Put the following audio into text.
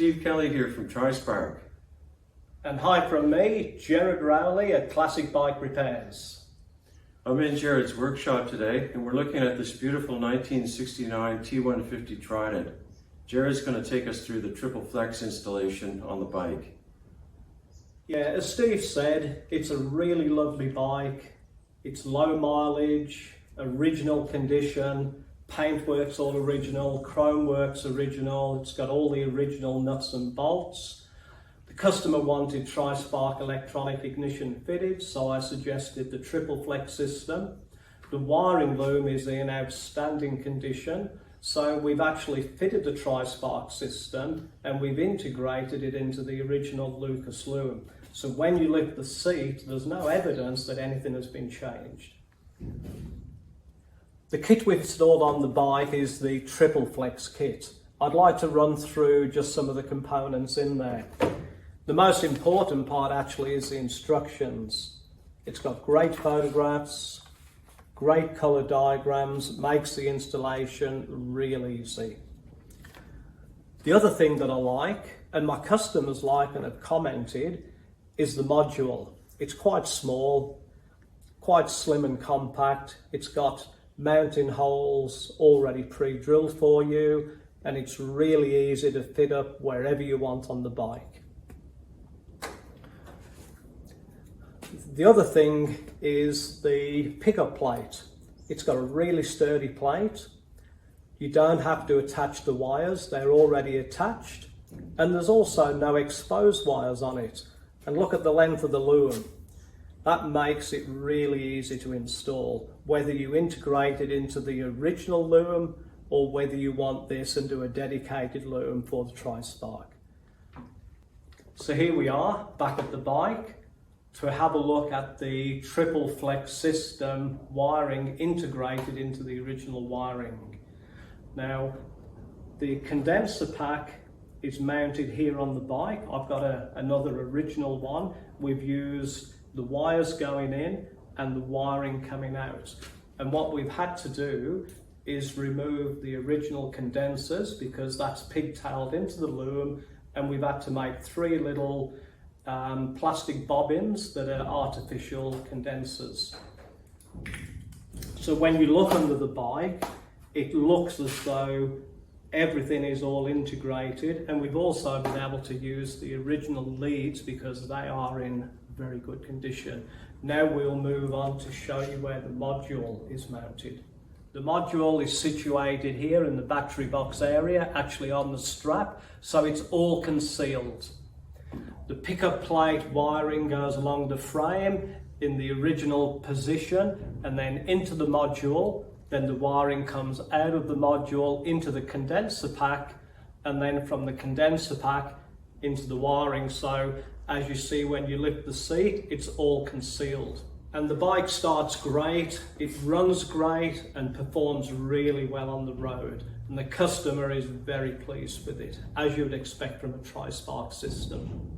Steve Kelly here from TriSpark. And hi from me, Gerard Rowley at Classic Bike Repairs. I'm in Gerard's workshop today and we're looking at this beautiful 1969 T150 Trident. Gerard's going to take us through the triple flex installation on the bike. Yeah, as Steve said, it's a really lovely bike. It's low mileage, original condition, paintwork's all original, chrome work's original, it's got all the original nuts and bolts. The customer wanted TriSpark electronic ignition fitted, so I suggested the triple flex system. The wiring loom is in outstanding condition, so we've actually fitted the TriSpark system and we've integrated it into the original Lucas loom. So when you lift the seat, there's no evidence that anything has been changed. The kit we've installed on the bike is the triple flex kit. I'd like to run through just some of the components in there. The most important part actually is the instructions. It's got great photographs, great colour diagrams, makes the installation real easy. The other thing that I like, and my customers like and have commented, is the module. It's quite small, quite slim and compact. It's got mounting holes already pre-drilled for you, and it's really easy to fit up wherever you want on the bike. The other thing is the pickup plate. It's got a really sturdy plate. You don't have to attach the wires, they're already attached, and there's also no exposed wires on it. And look at the length of the loom. That makes it really easy to install, whether you integrate it into the original loom or whether you want this and do a dedicated loom for the TriSpark. So here we are, back at the bike, to have a look at the triple flex system wiring integrated into the original wiring. Now, the condenser pack is mounted here on the bike. I've got another original one. We've used the wires going in and the wiring coming out. And what we've had to do is remove the original condensers because that's pigtailed into the loom, and we've had to make three little plastic bobbins that are artificial condensers. So when you look under the bike, it looks as though everything is all integrated, and we've also been able to use the original leads because they are in very good condition. Now we'll move on to show you where the module is mounted. The module is situated here in the battery box area, actually on the strap, so it's all concealed. The pickup plate wiring goes along the frame in the original position and then into the module. Then the wiring comes out of the module into the condenser pack, and then from the condenser pack into the wiring. So as you see when you lift the seat, it's all concealed. And the bike starts great, it runs great and performs really well on the road. And the customer is very pleased with it, as you would expect from a TriSpark system.